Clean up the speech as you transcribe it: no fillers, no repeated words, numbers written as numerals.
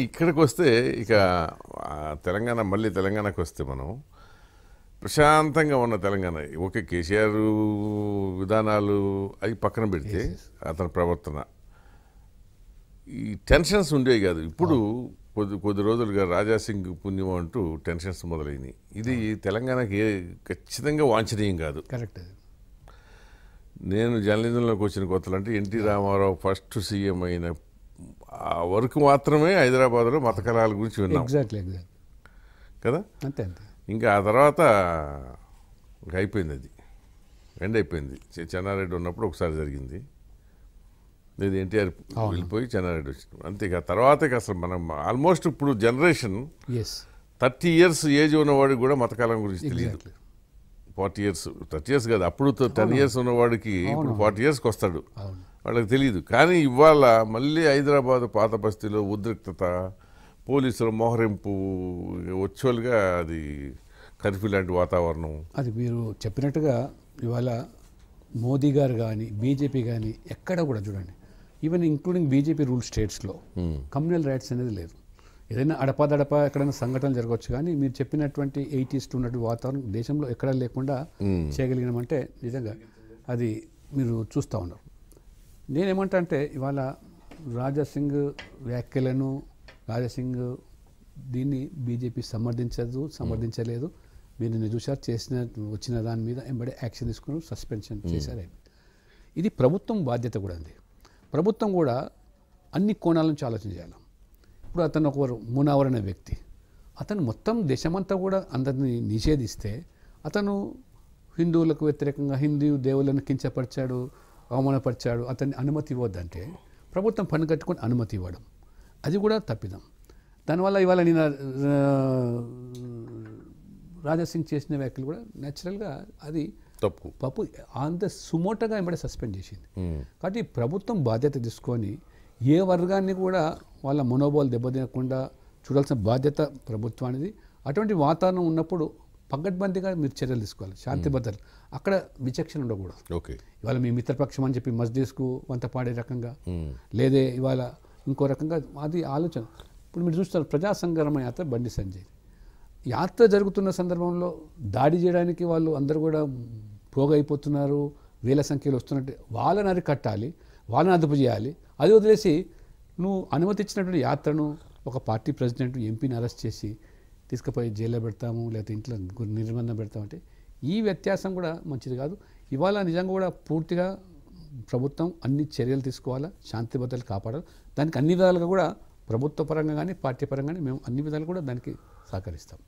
ఇక్కడికొస్తే ఇక తెలంగాణ మళ్ళీ తెలంగాణకు వస్తే మనం ప్రశాంతంగా ఉన్న తెలంగాణ ఓకే కేసీఆర్ విధానాలు అవి పక్కన పెడితే అతని ప్రవర్తన ఈ టెన్షన్స్ ఉండేవి కాదు. ఇప్పుడు కొద్ది రోజులుగా రాజాసింగ్ పుణ్యం అంటూ టెన్షన్స్ మొదలైనవి. ఇది తెలంగాణకి ఖచ్చితంగా వాంఛనీయం కాదు. కరెక్ట్. నేను జర్నలిజంలోకి వచ్చిన కొత్తలు అంటే ఎన్టీ రామారావు ఫస్ట్ సీఎం అయిన ఆ వరకు మాత్రమే హైదరాబాద్లో మత కళాల గురించి విన్నాం. ఎగ్జాక్ట్లీ కదా, అంతే అంతే. ఇంకా ఆ తర్వాత ఇంకా అయిపోయింది, అది ఎండ్ అయిపోయింది. చెన్నారెడ్డి ఉన్నప్పుడు ఒకసారి జరిగింది, లేదు ఎన్టీఆర్ వెళ్ళిపోయి చెన్నారెడ్డి వచ్చింది, అంతే. ఇక తర్వాత అసలు మనం ఆల్మోస్ట్ ఇప్పుడు జనరేషన్ 30 years ఏజ్ ఉన్నవాడికి కూడా మతకాలం గురించి తెలియదు. 40 years 30 years కాదు, అప్పుడు 10 years ఉన్నవాడికి ఇప్పుడు 40 yearsకి వస్తాడు, వాళ్ళకి తెలియదు. కానీ ఇవాళ మళ్ళీ హైదరాబాద్ పాత బస్తీలో ఉద్రిక్తత, పోలీసుల మోహరింపు, వర్చువల్గా అది కర్ఫ్యూ లాంటి వాతావరణం. అది మీరు చెప్పినట్టుగా ఇవాళ మోదీ గారు కానీ బీజేపీ కానీ ఎక్కడ కూడా చూడండి, ఈవెన్ ఇంక్లూడింగ్ బీజేపీ రూల్ స్టేట్స్లో కమ్యూనల్ రైట్స్ అనేది లేదు. ఏదైనా అడపాదడప ఎక్కడైనా సంఘటనలు జరగవచ్చు, కానీ మీరు చెప్పినటువంటి 80s ఉన్నటువంటి వాతావరణం దేశంలో ఎక్కడా లేకుండా చేయగలిగినామంటే నిజంగా అది మీరు చూస్తూ ఉన్నారు. నేనేమంటా అంటే ఇవాళ రాజాసింగ్ వ్యాఖ్యలను, రాజాసింగ్ దీన్ని బీజేపీ సమర్థించలేదు. మీరు నిన్న చూసారు, వచ్చిన దాని మీద ఎంబడే యాక్షన్ తీసుకుని సస్పెన్షన్ చేశారు. ఇది ప్రభుత్వం బాధ్యత కూడా ఉంది. ప్రభుత్వం కూడా అన్ని కోణాల నుంచి ఆలోచన చేయాలి. ఇప్పుడు అతను ఒకరు మునావర్ అనే వ్యక్తి, అతను మొత్తం దేశమంతా కూడా అందరినీ నిషేధిస్తే, అతను హిందువులకు వ్యతిరేకంగా హిందూ దేవులను కించపరిచాడు, అవమానపరిచాడు, అతన్ని అనుమతి ఇవ్వద్దంటే ప్రభుత్వం పని కట్టుకొని అనుమతి ఇవ్వడం, అది కూడా తప్పిదం. దానివల్ల ఇవాళ నేను రాజాసింగ్ చేసిన వ్యాఖ్యలు కూడా న్యాచురల్గా అది తప్పు అంత సుమోటగా ఎంబడే సస్పెండ్ చేసింది. కాబట్టి ప్రభుత్వం బాధ్యత తీసుకొని ఏ వర్గాన్ని కూడా వాళ్ళ మనోబోలు దెబ్బతినకుండా చూడాల్సిన బాధ్యత ప్రభుత్వానిది. అటువంటి వాతావరణం ఉన్నప్పుడు పగడ్బందీగా మీరు చర్యలు తీసుకోవాలి. శాంతి భద్రతలు అక్కడ విచక్షణ ఉండకూడదు. ఇవాళ మీ మిత్రపక్షం అని చెప్పి మస్జిద్స్కు వంత పాడే రకంగా, లేదే ఇవాళ ఇంకో రకంగా, అది ఆలోచన. ఇప్పుడు మీరు చూస్తారు ప్రజా సంగ్రామ యాత్ర బండి సంజయ్ యాత్ర జరుగుతున్న సందర్భంలో దాడి చేయడానికి వాళ్ళు అందరూ కూడా పోగైపోతున్నారు, వేల సంఖ్యలో వస్తున్నట్టు. వాళ్ళని అరికట్టాలి, వాళ్ళని అదుపు చేయాలి. అది వదిలేసి నువ్వు అనుమతి ఇచ్చినటువంటి యాత్రను ఒక పార్టీ ప్రెసిడెంట్ ఎంపీని అరెస్ట్ చేసి తీసుకుపోయి జైల్లో పెడతాము, లేకపోతే ఇంట్లో నిర్బంధం పెడతామంటే ఈ వ్యత్యాసం కూడా మంచిది కాదు. ఇవాళ నిజంగా కూడా పూర్తిగా ప్రభుత్వం అన్ని చర్యలు తీసుకోవాలా, శాంతి భద్రతలు కాపాడాలి. దానికి అన్ని విధాలుగా కూడా ప్రభుత్వ పరంగా కానీ పార్టీ పరంగా కానీ మేము అన్ని విధాలు కూడా దానికి సహకరిస్తాం.